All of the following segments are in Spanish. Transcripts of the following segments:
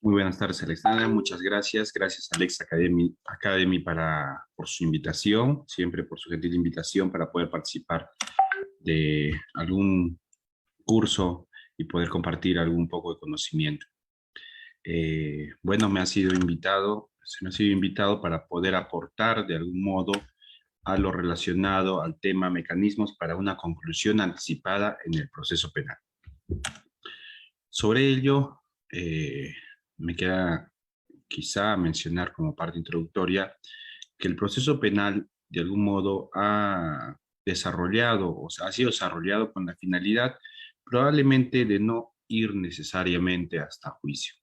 Muy buenas tardes, Alexandra. Muchas gracias. Gracias, Alex Academy por su invitación, siempre por su gentil invitación para poder participar de algún curso y poder compartir algún poco de conocimiento. Bueno, se me ha sido invitado para poder aportar de algún modo a lo relacionado al tema mecanismos para una conclusión anticipada en el proceso penal. Sobre ello, me queda quizá mencionar como parte introductoria que el proceso penal de algún modo ha desarrollado o sea, ha sido desarrollado con la finalidad probablemente de no ir necesariamente hasta juicio.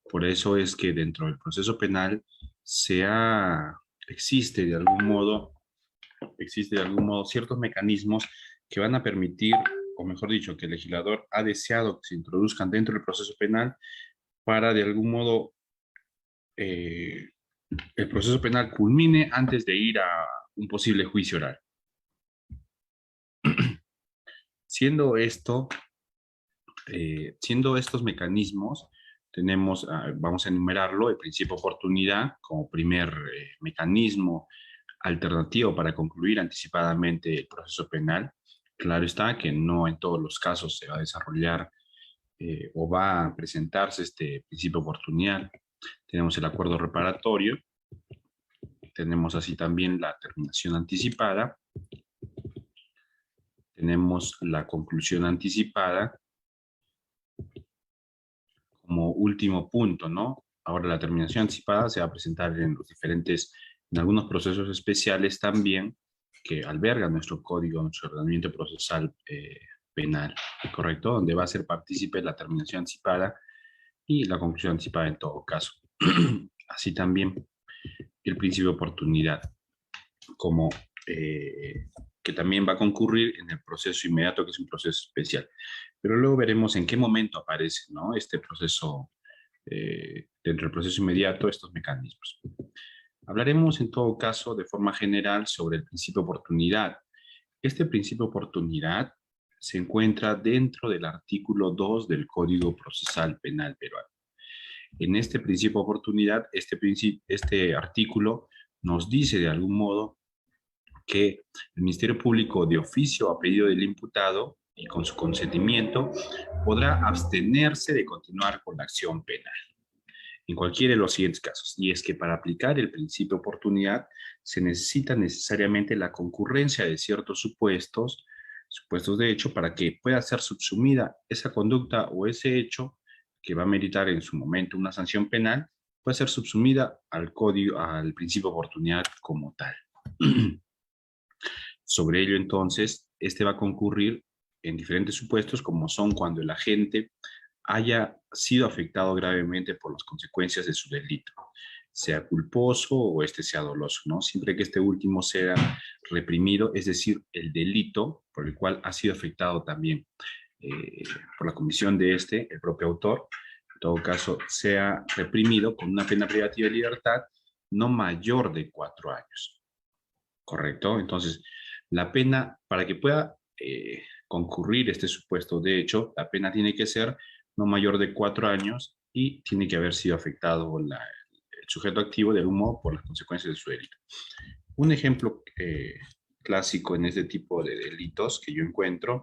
Por eso es que dentro del proceso penal existe de algún modo, ciertos mecanismos que van a permitir, o mejor dicho, que el legislador ha deseado que se introduzcan dentro del proceso penal para de algún modo eh, el proceso penal culmine antes de ir a un posible juicio oral. Siendo esto, siendo estos mecanismos, vamos a enumerarlo, el principio de oportunidad como primer mecanismo alternativo para concluir anticipadamente el proceso penal. Claro está que no en todos los casos se va a desarrollar o va a presentarse este principio de oportunidad. Tenemos el acuerdo reparatorio, tenemos así también la terminación anticipada, tenemos la conclusión anticipada como último punto, ¿no? Ahora la terminación anticipada se va a presentar en algunos procesos especiales también que alberga nuestro código, nuestro ordenamiento procesal penal, ¿correcto? Donde va a ser partícipe la terminación anticipada y la conclusión anticipada en todo caso. Así también el principio de oportunidad, como que también va a concurrir en el proceso inmediato, que es un proceso especial. Pero luego veremos en qué momento aparece, ¿no? Este proceso, dentro del proceso inmediato, estos mecanismos. Hablaremos en todo caso de forma general sobre el principio de oportunidad. Este principio de oportunidad se encuentra dentro del artículo 2 del Código Procesal Penal peruano. En este principio de oportunidad, este artículo nos dice de algún modo que el Ministerio Público de oficio a pedido del imputado y con su consentimiento podrá abstenerse de continuar con la acción penal en cualquiera de los siguientes casos. Y es que para aplicar el principio de oportunidad se necesita necesariamente la concurrencia de ciertos supuestos de hecho, para que pueda ser subsumida esa conducta o ese hecho que va a meritar en su momento una sanción penal, puede ser subsumida al principio de oportunidad como tal. Sobre ello, entonces, este va a concurrir en diferentes supuestos, como son cuando el agente haya sido afectado gravemente por las consecuencias de su delito, sea culposo o este sea doloso, ¿no? Siempre que este último sea reprimido, es decir, el delito por el cual ha sido afectado también por la comisión de el propio autor, en todo caso, sea reprimido con una pena privativa de libertad no mayor de 4 años. ¿Correcto? Entonces, la pena, para que pueda concurrir este supuesto de hecho, la pena tiene que ser no mayor de 4 años y tiene que haber sido afectado el sujeto activo de algún modo por las consecuencias de su delito. Un ejemplo clásico en este tipo de delitos que yo encuentro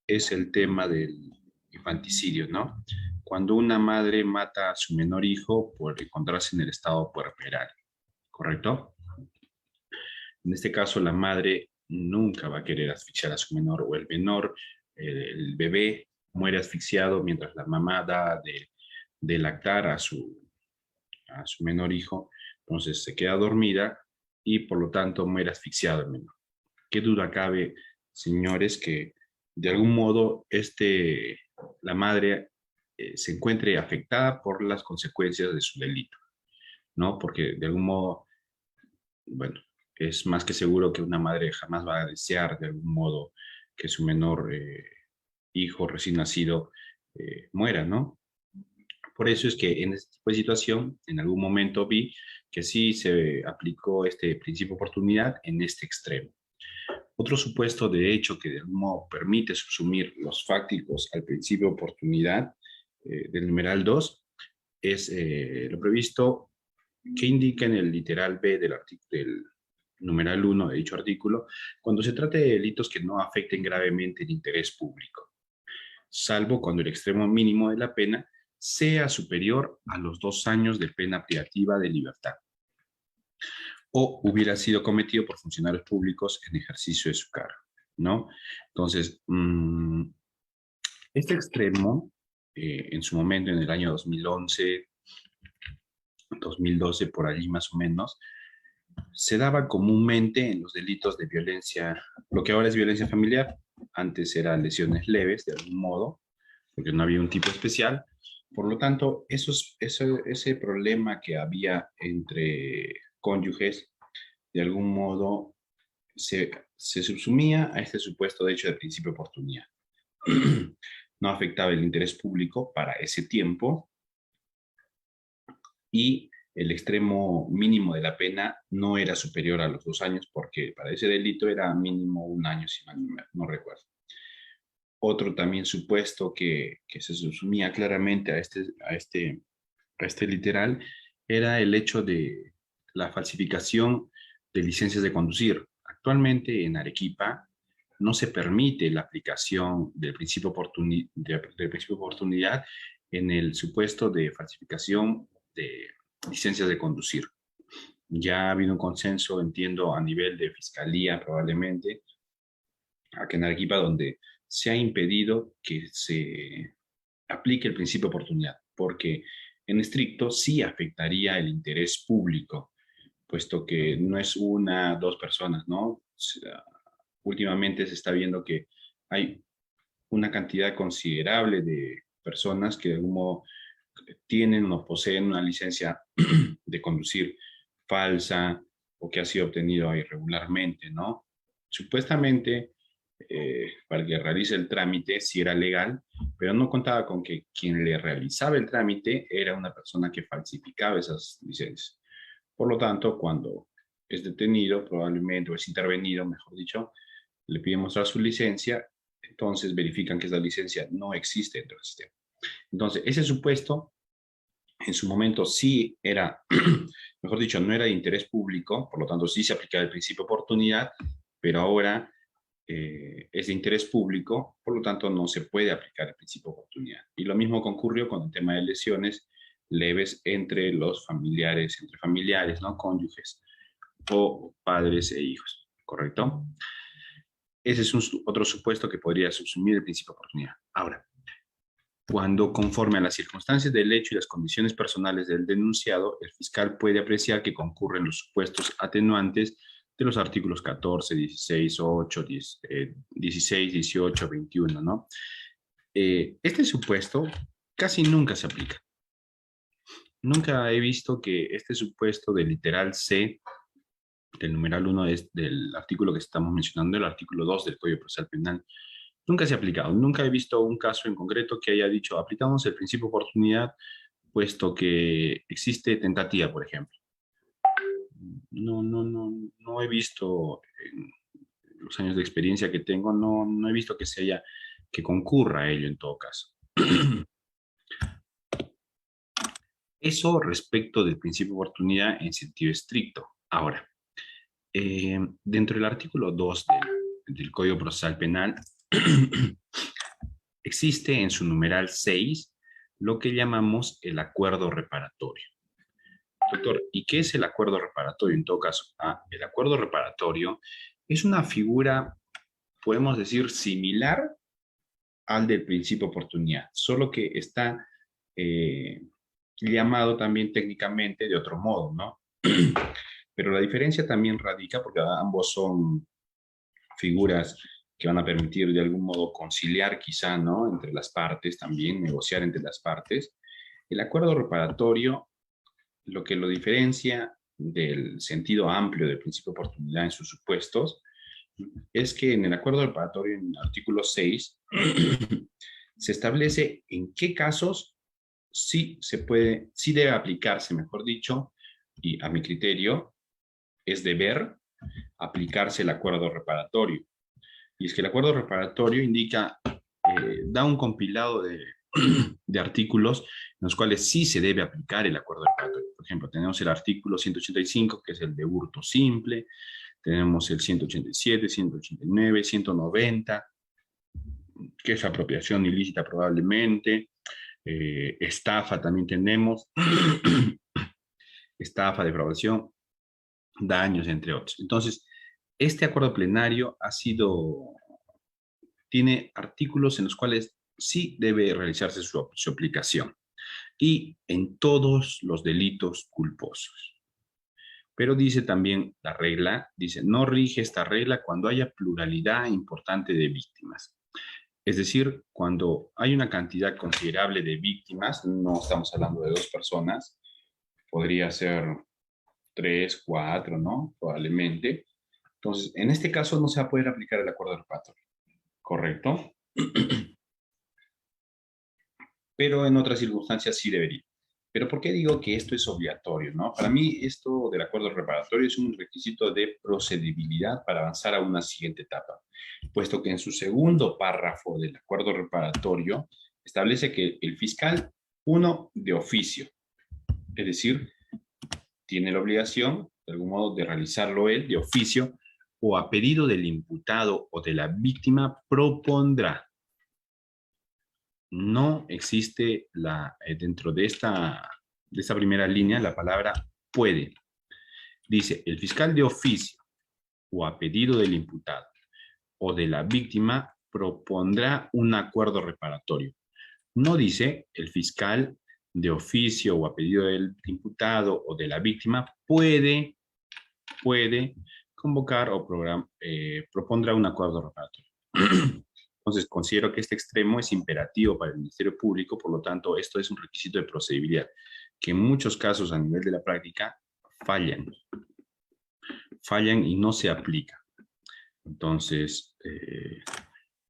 es el tema del infanticidio, ¿no? Cuando una madre mata a su menor hijo por encontrarse en el estado puerperal, ¿correcto? En este caso, la madre nunca va a querer asfixiar a su menor o el menor, el bebé muere asfixiado mientras la mamá da de lactar a su menor hijo, entonces se queda dormida y por lo tanto muere asfixiado el menor. ¿Qué duda cabe, señores, que de algún modo la madre se encuentre afectada por las consecuencias de su delito, ¿no? Porque de algún modo, bueno, es más que seguro que una madre jamás va a desear de algún modo que su menor hijo recién nacido muera, ¿no? Por eso es que en este tipo de situación, en algún momento vi que sí se aplicó este principio de oportunidad en este extremo. Otro supuesto de hecho que de algún modo permite subsumir los fácticos al principio de oportunidad del numeral 2 es lo previsto que indica en el literal B del numeral 1 de dicho artículo, cuando se trate de delitos que no afecten gravemente el interés público, salvo cuando el extremo mínimo de la pena sea superior a los 2 años de pena privativa de libertad o hubiera sido cometido por funcionarios públicos en ejercicio de su cargo, ¿no? Entonces, este extremo, en su momento, en el año 2011, 2012, por allí más o menos, se daba comúnmente en los delitos de violencia, lo que ahora es violencia familiar, antes eran lesiones leves de algún modo, porque no había un tipo especial. Por lo tanto, ese problema que había entre cónyuges, de algún modo, se subsumía a este supuesto de hecho de principio de oportunidad. No afectaba el interés público para ese tiempo y el extremo mínimo de la pena no era superior a los 2 años porque para ese delito era mínimo 1 año, si mal no recuerdo. Otro también supuesto que se subsumía claramente a este literal era el hecho de la falsificación de licencias de conducir. Actualmente en Arequipa no se permite la aplicación del principio de oportunidad en el supuesto de falsificación de licencias de conducir. Ya ha habido un consenso, entiendo, a nivel de fiscalía probablemente, aquí en Arequipa, donde se ha impedido que se aplique el principio de oportunidad, porque en estricto sí afectaría el interés público, puesto que no es una, dos personas, ¿no? O sea, últimamente se está viendo que hay una cantidad considerable de personas que de algún modo tienen o poseen una licencia de conducir falsa o que ha sido obtenido irregularmente, ¿no? Supuestamente, para que realice el trámite, sí era legal, pero no contaba con que quien le realizaba el trámite era una persona que falsificaba esas licencias. Por lo tanto, cuando es detenido, probablemente, o es intervenido, mejor dicho, le piden mostrar su licencia, entonces verifican que esa licencia no existe dentro del sistema. Entonces, ese supuesto en su momento sí era, mejor dicho, no era de interés público, por lo tanto sí se aplicaba el principio de oportunidad, pero ahora es de interés público, por lo tanto no se puede aplicar el principio de oportunidad. Y lo mismo concurrió con el tema de lesiones leves entre los familiares, entre familiares, ¿no? Cónyuges o padres e hijos, ¿correcto? Ese es otro supuesto que podría subsumir el principio de oportunidad. Ahora, cuando conforme a las circunstancias del hecho y las condiciones personales del denunciado, el fiscal puede apreciar que concurren los supuestos atenuantes de los artículos 14, 16, 8, 10, 16, 18, 21, ¿no? Este supuesto casi nunca se aplica. Nunca he visto que este supuesto del literal C del numeral 1 del artículo que estamos mencionando, el artículo 2 del Código Procesal Penal, nunca se ha aplicado. Nunca he visto un caso en concreto que haya dicho, aplicamos el principio de oportunidad, puesto que existe tentativa, por ejemplo. No he visto, en los años de experiencia que tengo, no he visto que concurra a ello en todo caso. Eso respecto del principio de oportunidad en sentido estricto. Ahora, dentro del artículo 2 del Código Procesal Penal, existe en su numeral 6 lo que llamamos el acuerdo reparatorio. Doctor, ¿y qué es el acuerdo reparatorio en todo caso? El acuerdo reparatorio es una figura, podemos decir, similar al del principio de oportunidad, solo que está llamado también técnicamente de otro modo, ¿no? Pero la diferencia también radica porque ambos son figuras que van a permitir de algún modo conciliar quizá, ¿no? Entre las partes también, negociar entre las partes. El acuerdo reparatorio, lo que lo diferencia del sentido amplio del principio de oportunidad en sus supuestos, es que en el acuerdo reparatorio, en el artículo 6, se establece en qué casos sí se puede, sí debe aplicarse, mejor dicho, y a mi criterio, es deber aplicarse el acuerdo reparatorio. Y es que el acuerdo reparatorio indica, da un compilado de de artículos en los cuales sí se debe aplicar el acuerdo reparatorio. Por ejemplo, tenemos el artículo 185, que es el de hurto simple, tenemos el 187, 189, 190, que es apropiación ilícita probablemente, estafa también tenemos, estafa, defraudación, daños, entre otros. Entonces, este acuerdo plenario tiene artículos en los cuales sí debe realizarse su aplicación y en todos los delitos culposos. Pero dice también la regla, dice, no rige esta regla cuando haya pluralidad importante de víctimas. Es decir, cuando hay una cantidad considerable de víctimas, no estamos hablando de 2 personas, podría ser 3, 4, ¿no? Probablemente. Entonces, en este caso no se va a poder aplicar el acuerdo reparatorio, ¿correcto? Pero en otras circunstancias sí debería. Pero ¿por qué digo que esto es obligatorio, no? Para mí esto del acuerdo reparatorio es un requisito de procedibilidad para avanzar a una siguiente etapa, puesto que en su segundo párrafo del acuerdo reparatorio establece que el fiscal, uno, de oficio, es decir, tiene la obligación, de algún modo, de realizarlo él, de oficio, o a pedido del imputado o de la víctima, propondrá. No existe dentro de esta primera línea la palabra puede. Dice, el fiscal de oficio o a pedido del imputado o de la víctima propondrá un acuerdo reparatorio. No dice el fiscal de oficio o a pedido del imputado o de la víctima puede convocar o propondrá un acuerdo reparatorio. Entonces, considero que este extremo es imperativo para el Ministerio Público, por lo tanto, esto es un requisito de procedibilidad, que en muchos casos a nivel de la práctica fallan y no se aplica. Entonces, de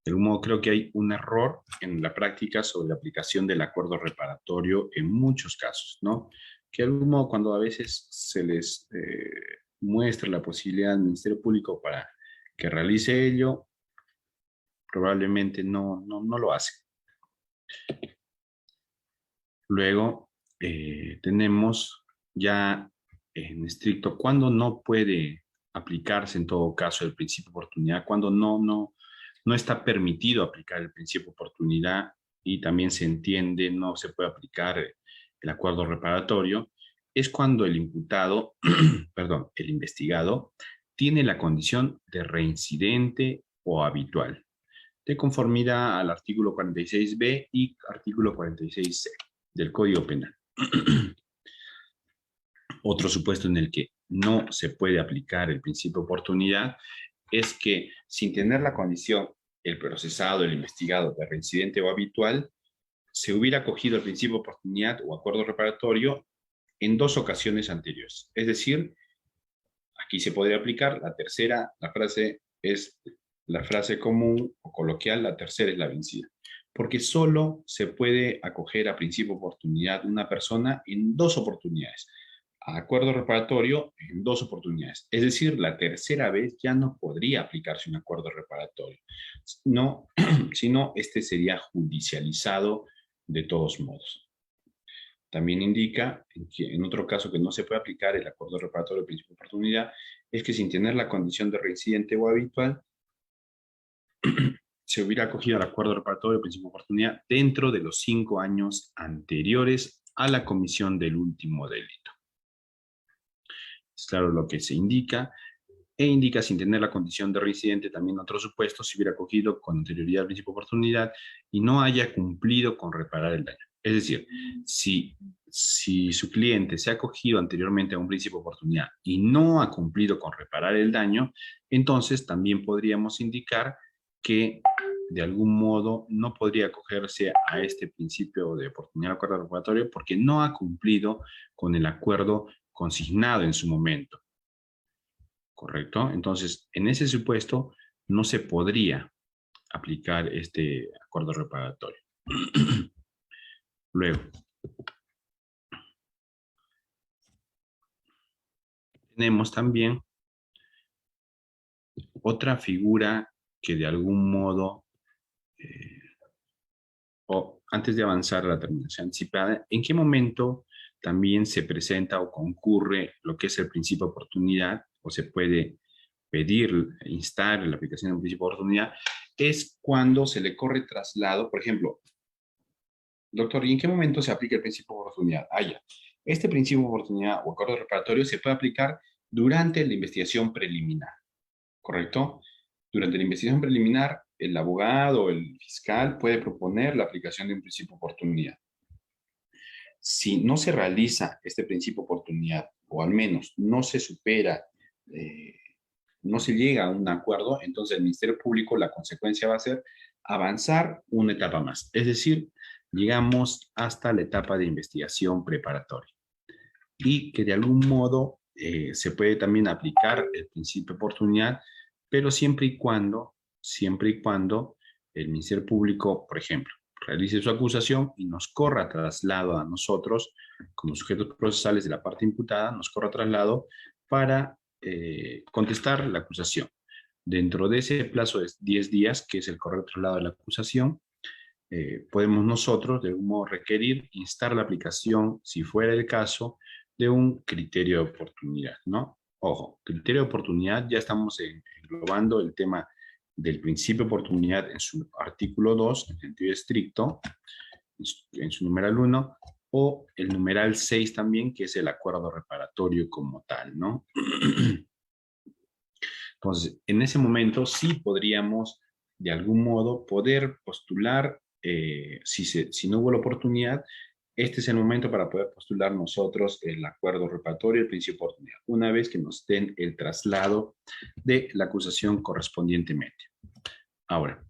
algún modo creo que hay un error en la práctica sobre la aplicación del acuerdo reparatorio en muchos casos, ¿no? Que de algún modo cuando a veces se les muestra la posibilidad al Ministerio Público para que realice ello, probablemente no lo hace. Luego tenemos ya en estricto cuándo no puede aplicarse en todo caso el principio de oportunidad, cuándo no está permitido aplicar el principio de oportunidad y también se entiende no se puede aplicar el acuerdo reparatorio, es cuando el imputado, perdón, el investigado tiene la condición de reincidente o habitual, de conformidad al artículo 46b y artículo 46c del Código Penal. Otro supuesto en el que no se puede aplicar el principio de oportunidad es que sin tener la condición, el procesado, el investigado de reincidente o habitual, se hubiera acogido el principio de oportunidad o acuerdo reparatorio en 2 ocasiones anteriores. Es decir, aquí se podría aplicar la tercera, la frase es la frase común o coloquial, la tercera es la vencida. Porque solo se puede acoger a principio de oportunidad una persona en 2 oportunidades. A acuerdo reparatorio en 2 oportunidades. Es decir, la tercera vez ya no podría aplicarse un acuerdo reparatorio. No, sino este sería judicializado de todos modos. También indica que en otro caso que no se puede aplicar el acuerdo reparatorio de principio de oportunidad es que sin tener la condición de reincidente o habitual se hubiera acogido al acuerdo reparatorio de principio de oportunidad dentro de los 5 años anteriores a la comisión del último delito. Es claro lo que se indica, e indica sin tener la condición de reincidente también otro supuesto si hubiera acogido con anterioridad al principio de oportunidad y no haya cumplido con reparar el daño. Es decir, si su cliente se ha acogido anteriormente a un principio de oportunidad y no ha cumplido con reparar el daño, entonces también podríamos indicar que de algún modo no podría acogerse a este principio de oportunidad de acuerdo reparatorio porque no ha cumplido con el acuerdo consignado en su momento. ¿Correcto? Entonces, en ese supuesto no se podría aplicar este acuerdo reparatorio. Luego, tenemos también otra figura que de algún modo antes de avanzar a la terminación anticipada, ¿en qué momento también se presenta o concurre lo que es el principio de oportunidad o se puede pedir, instar la aplicación de un principio de oportunidad? Es cuando se le corre traslado, por ejemplo, doctor, ¿y en qué momento se aplica el principio de oportunidad? Ah, ya. Este principio de oportunidad o acuerdo reparatorio se puede aplicar durante la investigación preliminar, ¿correcto? Durante la investigación preliminar, el abogado o el fiscal puede proponer la aplicación de un principio de oportunidad. Si no se realiza este principio de oportunidad, o al menos no se supera, eh, no se llega a un acuerdo, entonces el Ministerio Público, la consecuencia va a ser avanzar una etapa más. Es decir, llegamos hasta la etapa de investigación preparatoria y que de algún modo se puede también aplicar el principio de oportunidad, pero siempre y cuando el Ministerio Público, por ejemplo, realice su acusación y nos corra traslado a nosotros, como sujetos procesales de la parte imputada, nos corra traslado para contestar la acusación. Dentro de ese plazo de 10 días, que es el correo traslado de la acusación, podemos nosotros, de algún modo, requerir, instar la aplicación, si fuera el caso, de un criterio de oportunidad, ¿no? Ojo, criterio de oportunidad, ya estamos englobando el tema del principio de oportunidad en su artículo 2, en sentido estricto, en su numeral 1, o el numeral 6 también, que es el acuerdo reparatorio como tal, ¿no? Entonces, en ese momento sí podríamos, de algún modo, poder postular, si no hubo la oportunidad, este es el momento para poder postular nosotros el acuerdo reparatorio, el principio de oportunidad, una vez que nos den el traslado de la acusación correspondientemente. Ahora,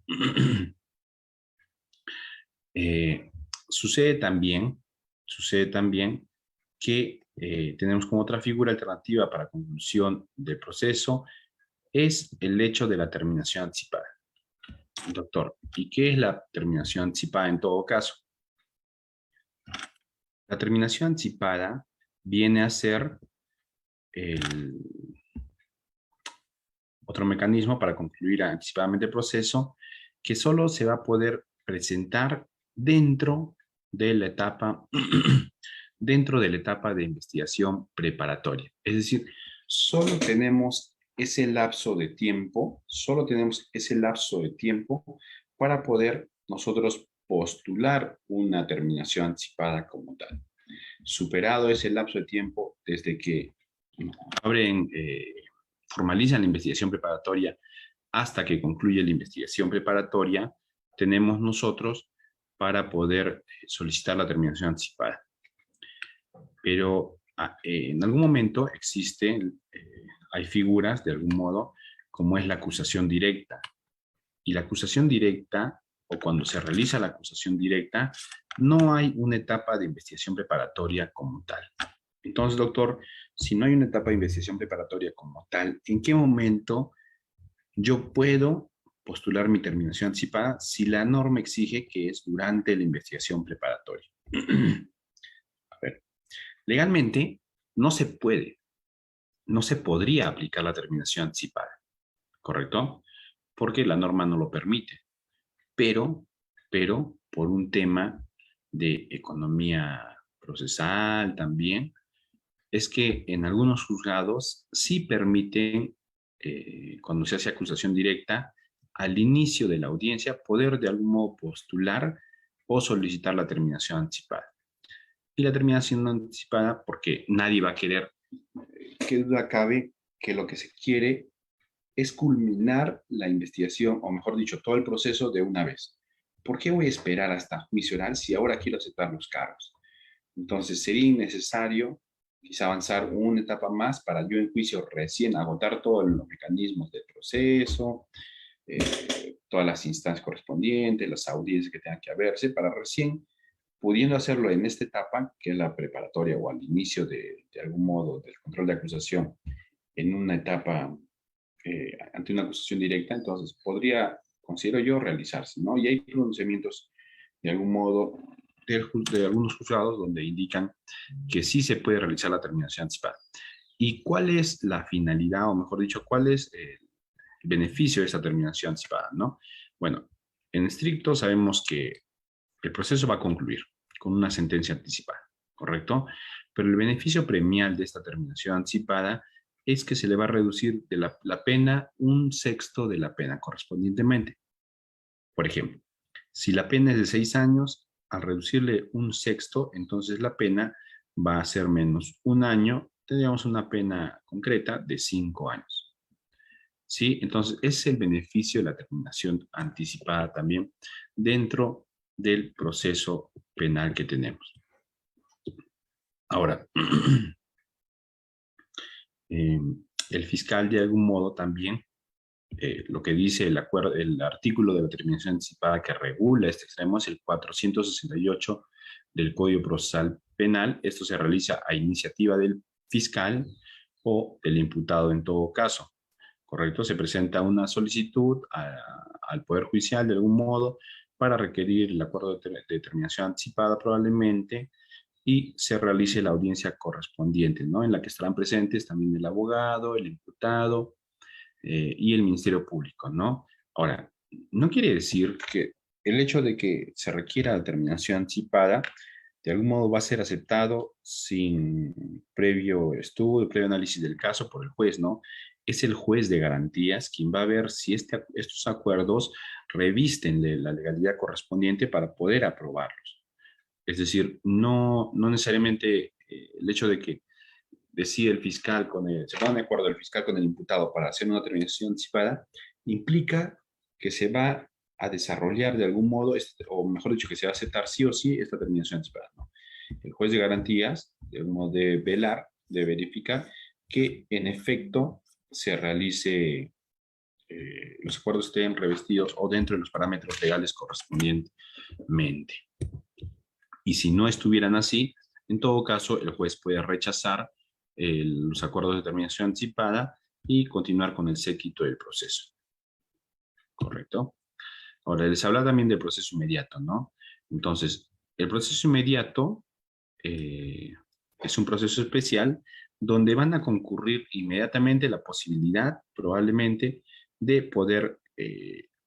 eh, sucede también que tenemos como otra figura alternativa para conclusión del proceso, es el hecho de la terminación anticipada. Doctor, ¿y qué es la terminación anticipada en todo caso? La terminación anticipada viene a ser el otro mecanismo para concluir anticipadamente el proceso que solo se va a poder presentar dentro de la etapa, dentro de la etapa de investigación preparatoria. Es decir, solo tenemos ese lapso de tiempo, para poder nosotros postular una terminación anticipada como tal. Superado ese lapso de tiempo desde que abren, formalizan la investigación preparatoria hasta que concluye la investigación preparatoria, tenemos nosotros para poder solicitar la terminación anticipada. Pero en algún momento existen, hay figuras de algún modo, como es la acusación directa. Y la acusación directa, o cuando se realiza la acusación directa, no hay una etapa de investigación preparatoria como tal. Entonces, doctor, si no hay una etapa de investigación preparatoria como tal, ¿en qué momento yo puedo postular mi terminación anticipada si la norma exige que es durante la investigación preparatoria? A ver, legalmente no se puede, no se podría aplicar la terminación anticipada, ¿correcto? Porque la norma no lo permite. Pero por un tema de economía procesal también, es que en algunos juzgados sí permiten, cuando se hace acusación directa, al inicio de la audiencia, poder de algún modo postular o solicitar la terminación anticipada. Y la terminación anticipada, porque nadie va a querer, qué duda cabe que lo que se quiere es culminar la investigación, o mejor dicho, todo el proceso de una vez. ¿Por qué voy a esperar hasta juicio oral si ahora quiero aceptar los cargos? Entonces sería innecesario quizá avanzar una etapa más para yo en juicio recién agotar todos los mecanismos del proceso, todas las instancias correspondientes, las audiencias que tengan que haberse, para recién pudiendo hacerlo en esta etapa, que es la preparatoria o al inicio de algún modo del control de acusación, en una etapa ante una acusación directa, entonces podría, considero yo, realizarse, ¿no? Y hay pronunciamientos de algún modo de algunos juzgados donde indican que sí se puede realizar la terminación anticipada. ¿Y cuál es la finalidad, o mejor dicho, cuál es el beneficio de esa terminación anticipada, ¿no? Bueno, en estricto sabemos que el proceso va a concluir con una sentencia anticipada, ¿correcto? Pero el beneficio premial de esta terminación anticipada es que se le va a reducir de la pena un sexto de la pena correspondientemente. Por ejemplo, si la pena es de 6 años, al reducirle un sexto, entonces la pena va a ser menos un año, tendríamos una pena concreta de 5 años. ¿Sí? Entonces, ese es el beneficio de la terminación anticipada también dentro del proceso penal que tenemos. Ahora, el fiscal de algún modo también, lo que dice el artículo de la terminación anticipada que regula este extremo es el 468 del Código Procesal Penal. Esto se realiza a iniciativa del fiscal o del imputado en todo caso. ¿Correcto? Se presenta una solicitud al Poder Judicial de algún modo para requerir el acuerdo de terminación anticipada probablemente y se realice la audiencia correspondiente, ¿no? En la que estarán presentes también el abogado, el imputado y el Ministerio Público, ¿no? Ahora, no quiere decir que el hecho de que se requiera la terminación anticipada de algún modo va a ser aceptado sin previo estudio, previo análisis del caso por el juez, ¿no? Es el juez de garantías quien va a ver si estos acuerdos revisten la legalidad correspondiente para poder aprobarlos. Es decir, no necesariamente el hecho de que decide el fiscal se pone de acuerdo el fiscal con el imputado para hacer una terminación anticipada, implica que se va a desarrollar de algún modo, o mejor dicho, que se va a aceptar sí o sí esta terminación anticipada, ¿no? El juez de garantías, de algún modo, debe velar, debe verificar que en efecto se realice, los acuerdos estén revestidos o dentro de los parámetros legales correspondientemente. Y si no estuvieran así, en todo caso, el juez puede rechazar los acuerdos de terminación anticipada y continuar con el séquito del proceso. ¿Correcto? Ahora, les habla también del proceso inmediato, ¿no? Entonces, el proceso inmediato es un proceso especial donde van a concurrir inmediatamente la posibilidad, probablemente, de poder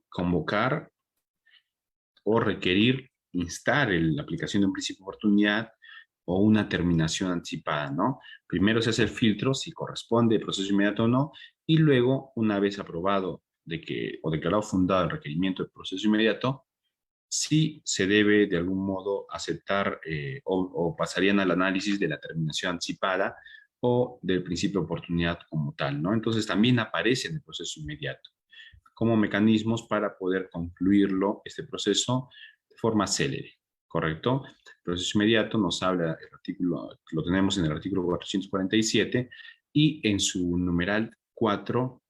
convocar o requerir, instar la aplicación de un principio de oportunidad o una terminación anticipada, ¿no? Primero se hace el filtro, si corresponde el proceso inmediato o no, y luego, una vez aprobado o declarado fundado el requerimiento del proceso inmediato, sí se debe de algún modo aceptar o pasarían al análisis de la terminación anticipada o del principio de oportunidad como tal, ¿no? Entonces también aparece en el proceso inmediato como mecanismos para poder concluirlo, este proceso, de forma célere, ¿correcto? El proceso inmediato nos habla, el artículo, lo tenemos en el artículo 447 y en su numeral 4,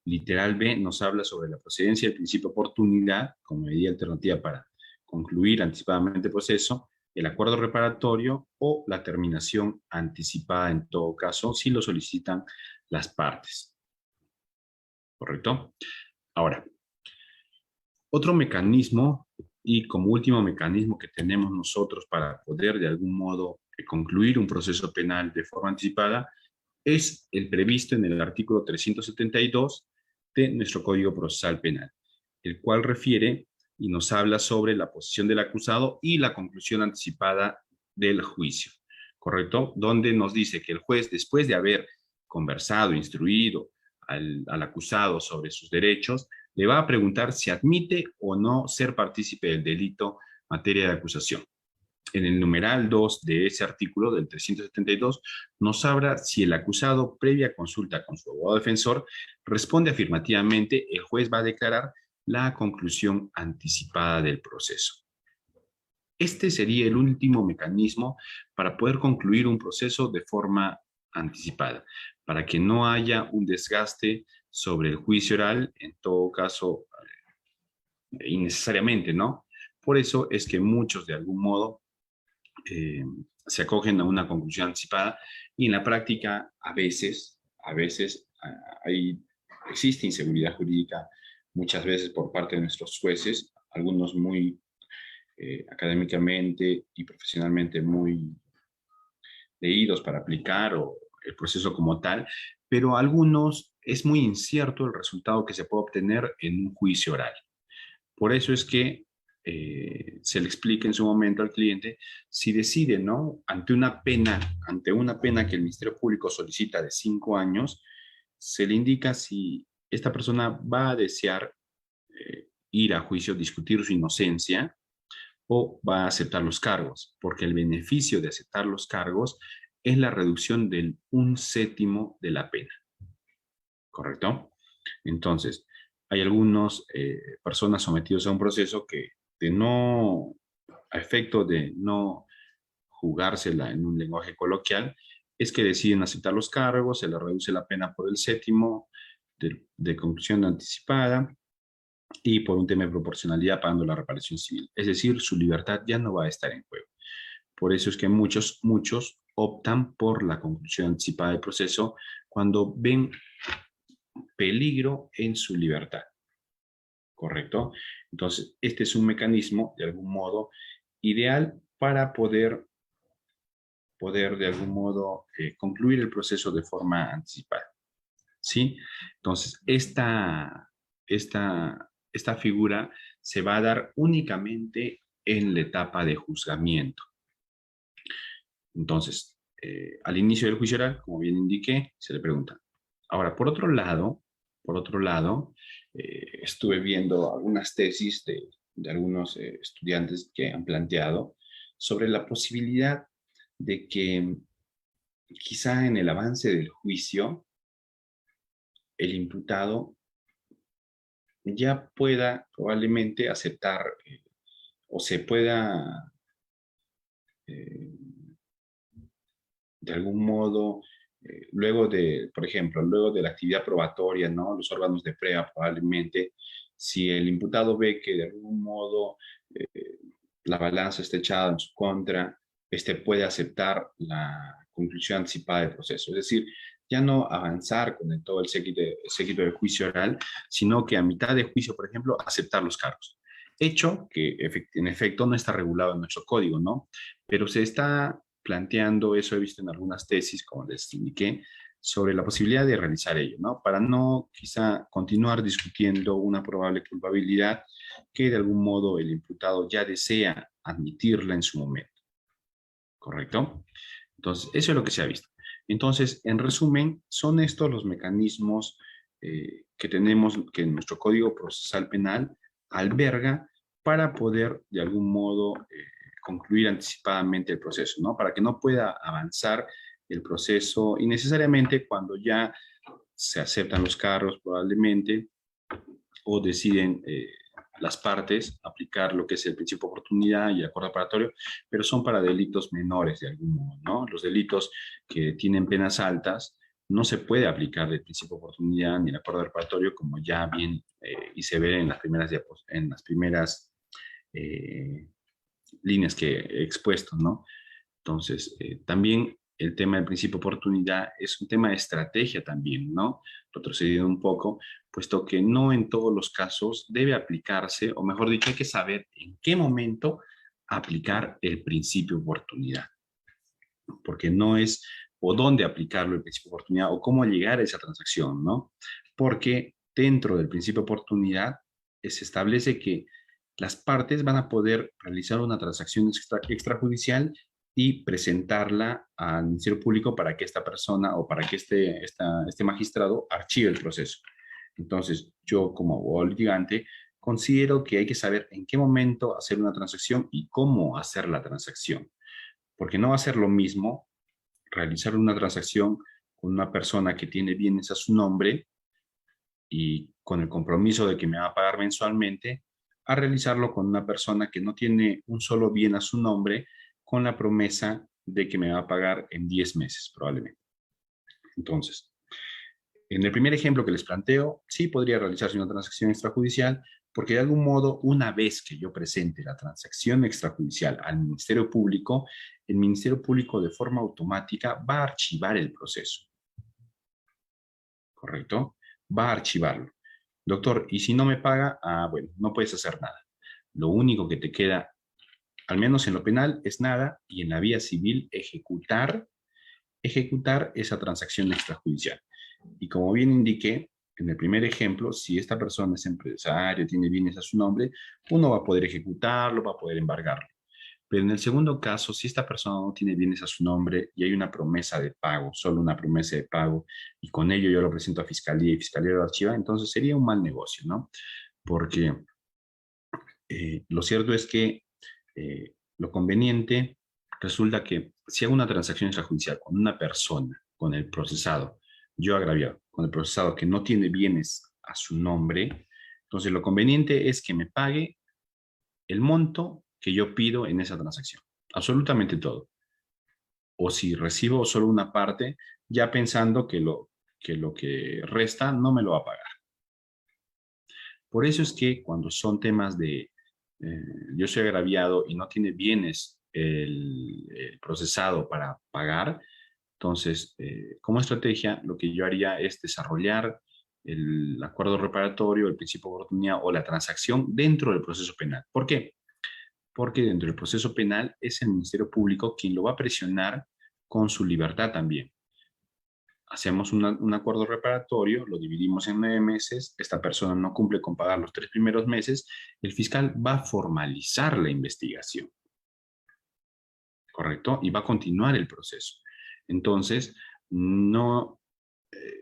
literal B, nos habla sobre la procedencia del principio de oportunidad como medida alternativa para concluir anticipadamente el proceso, el acuerdo reparatorio o la terminación anticipada en todo caso, si lo solicitan las partes. ¿Correcto? Ahora, otro mecanismo y como último mecanismo que tenemos nosotros para poder de algún modo concluir un proceso penal de forma anticipada es el previsto en el artículo 372 de nuestro Código Procesal Penal, el cual refiere y nos habla sobre la posición del acusado y la conclusión anticipada del juicio, ¿correcto? Donde nos dice que el juez, después de haber conversado, instruido al acusado sobre sus derechos, le va a preguntar si admite o no ser partícipe del delito materia de acusación. En el numeral 2 de ese artículo del 372 nos habla si el acusado, previa consulta con su abogado defensor, responde afirmativamente, el juez va a declarar la conclusión anticipada del proceso. Este sería el último mecanismo para poder concluir un proceso de forma anticipada, para que no haya un desgaste sobre el juicio oral, en todo caso, innecesariamente, ¿no? Por eso es que muchos, de algún modo, se acogen a una conclusión anticipada y en la práctica, a veces existe inseguridad jurídica muchas veces por parte de nuestros jueces, algunos muy académicamente y profesionalmente muy leídos para aplicar o el proceso como tal, pero algunos es muy incierto el resultado que se puede obtener en un juicio oral. Por eso es que se le explique en su momento al cliente si decide, ¿no? Ante una pena que el Ministerio Público solicita de 5 años, se le indica si esta persona va a desear ir a juicio, discutir su inocencia o va a aceptar los cargos, porque el beneficio de aceptar los cargos es la reducción del 1/7 de la pena, ¿correcto? Entonces, hay algunas personas sometidas a un proceso que de no, a efecto de no jugársela en un lenguaje coloquial, es que deciden aceptar los cargos, se les reduce la pena por el séptimo de conclusión anticipada y por un tema de proporcionalidad pagando la reparación civil. Es decir, su libertad ya no va a estar en juego. Por eso es que muchos optan por la conclusión anticipada del proceso cuando ven peligro en su libertad, ¿correcto? Entonces, este es un mecanismo, de algún modo, ideal para poder de algún modo, concluir el proceso de forma anticipada, ¿sí? Entonces, esta figura se va a dar únicamente en la etapa de juzgamiento. Entonces, al inicio del juicio oral, como bien indiqué, se le pregunta. Ahora, por otro lado, estuve viendo algunas tesis de algunos estudiantes que han planteado sobre la posibilidad de que quizá en el avance del juicio el imputado ya pueda probablemente aceptar o se pueda eh, de algún modo, luego de, por ejemplo, luego de la actividad probatoria, ¿no? Los órganos de prueba probablemente, si el imputado ve que de algún modo eh, la balanza está echada en su contra, puede aceptar la conclusión anticipada del proceso. Es decir, ya no avanzar con todo el séquito del juicio oral, sino que a mitad de juicio, por ejemplo, aceptar los cargos. Hecho que en efecto no está regulado en nuestro código, ¿no? Pero se está planteando, eso he visto en algunas tesis, como les indiqué, sobre la posibilidad de realizar ello, ¿no? Para no quizá continuar discutiendo una probable culpabilidad que de algún modo el imputado ya desea admitirla en su momento, ¿correcto? Entonces, eso es lo que se ha visto. Entonces, en resumen, son estos los mecanismos que tenemos, que nuestro Código Procesal Penal alberga para poder, de algún modo, concluir anticipadamente el proceso, ¿no? Para que no pueda avanzar el proceso innecesariamente cuando ya se aceptan los cargos probablemente o deciden las partes aplicar lo que es el principio de oportunidad y el acuerdo reparatorio, pero son para delitos menores de algún modo, ¿no? Los delitos que tienen penas altas no se puede aplicar el principio de oportunidad ni el acuerdo reparatorio como ya bien y se ve en las primeras líneas que he expuesto, ¿no? Entonces, también el tema del principio de oportunidad es un tema de estrategia también, ¿no? Retrocediendo un poco, puesto que no en todos los casos debe aplicarse, o mejor dicho, hay que saber en qué momento aplicar el principio de oportunidad, porque no es o dónde aplicarlo el principio de oportunidad o cómo llegar a esa transacción, ¿no? Porque dentro del principio de oportunidad se establece que las partes van a poder realizar una transacción extrajudicial y presentarla al Ministerio Público para que esta persona o para que este magistrado archive el proceso. Entonces, yo como abogado litigante considero que hay que saber en qué momento hacer una transacción y cómo hacer la transacción, porque no va a ser lo mismo realizar una transacción con una persona que tiene bienes a su nombre y con el compromiso de que me va a pagar mensualmente, a realizarlo con una persona que no tiene un solo bien a su nombre, con la promesa de que me va a pagar en 10 meses probablemente. Entonces, en el primer ejemplo que les planteo, sí podría realizarse una transacción extrajudicial, porque de algún modo, una vez que yo presente la transacción extrajudicial al Ministerio Público, el Ministerio Público de forma automática va a archivar el proceso, ¿correcto? Va a archivarlo. Doctor, ¿y si no me paga? Ah, bueno, no puedes hacer nada. Lo único que te queda, al menos en lo penal, es nada, y en la vía civil, ejecutar esa transacción extrajudicial. Y como bien indiqué, en el primer ejemplo, si esta persona es empresario, tiene bienes a su nombre, uno va a poder ejecutarlo, va a poder embargarlo. Pero en el segundo caso, si esta persona no tiene bienes a su nombre y hay una promesa de pago, solo una promesa de pago, y con ello yo lo presento a Fiscalía y Fiscalía lo archiva, entonces sería un mal negocio, ¿no? Porque lo cierto es que lo conveniente resulta que si hago una transacción extrajudicial con una persona, con el procesado, yo agraviado, con el procesado que no tiene bienes a su nombre, entonces lo conveniente es que me pague el monto que yo pido en esa transacción, absolutamente todo. O si recibo solo una parte, ya pensando que lo que resta no me lo va a pagar. Por eso es que cuando son temas de yo soy agraviado y no tiene bienes el procesado para pagar, entonces, como estrategia, lo que yo haría es desarrollar el acuerdo reparatorio, el principio de oportunidad o la transacción dentro del proceso penal. ¿Por qué? Porque dentro del proceso penal es el Ministerio Público quien lo va a presionar con su libertad también. Hacemos un acuerdo reparatorio, lo dividimos en 9 meses, esta persona no cumple con pagar los 3 primeros meses, el fiscal va a formalizar la investigación, ¿correcto? Y va a continuar el proceso. Entonces, no,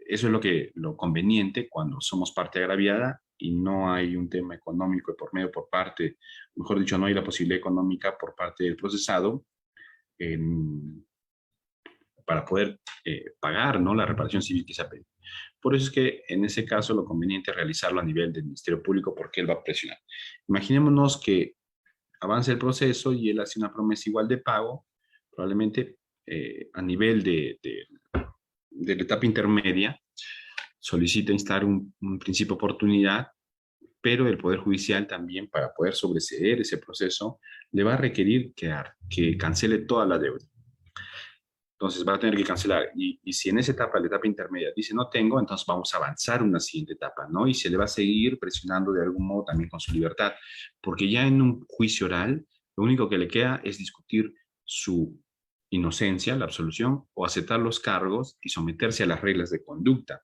eso es lo conveniente cuando somos parte agraviada y no hay un tema económico de por medio por parte, mejor dicho, no hay la posibilidad económica por parte del procesado en, para poder pagar, ¿no?, la reparación civil que se ha pedido. Por eso es que en ese caso lo conveniente es realizarlo a nivel del Ministerio Público porque él va a presionar. Imaginémonos que avance el proceso y él hace una promesa igual de pago, probablemente a nivel de la etapa intermedia, solicita instalar un principio de oportunidad, pero el Poder Judicial también, para poder sobreseer ese proceso, le va a requerir que cancele toda la deuda. Entonces va a tener que cancelar. Y si en esa etapa, la etapa intermedia, dice no tengo, entonces vamos a avanzar una siguiente etapa, ¿no? Y se le va a seguir presionando de algún modo también con su libertad, porque ya en un juicio oral, lo único que le queda es discutir su inocencia, la absolución, o aceptar los cargos y someterse a las reglas de conducta.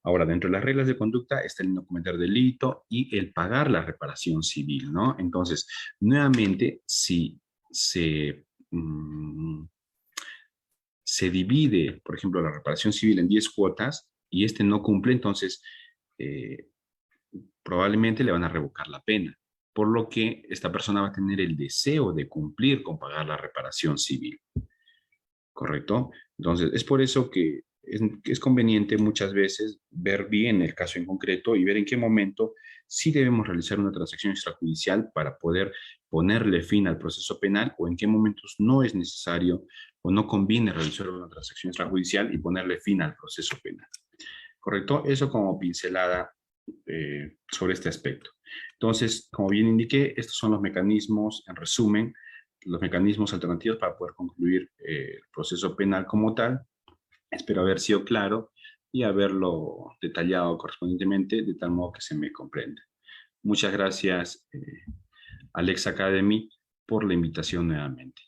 Ahora, dentro de las reglas de conducta está el no cometer delito y el pagar la reparación civil, ¿no? Entonces, nuevamente, si se divide, por ejemplo, la reparación civil en 10 cuotas y este no cumple, entonces eh, probablemente le van a revocar la pena, por lo que esta persona va a tener el deseo de cumplir con pagar la reparación civil, ¿correcto? Entonces, es por eso que es conveniente muchas veces ver bien el caso en concreto y ver en qué momento sí debemos realizar una transacción extrajudicial para poder ponerle fin al proceso penal o en qué momentos no es necesario o no conviene realizar una transacción extrajudicial y ponerle fin al proceso penal. ¿Correcto? Eso como pincelada sobre este aspecto. Entonces, como bien indiqué, estos son los mecanismos, en resumen, los mecanismos alternativos para poder concluir el proceso penal como tal. Espero haber sido claro y haberlo detallado correspondientemente de tal modo que se me comprenda. Muchas gracias, Alex Academy, por la invitación nuevamente.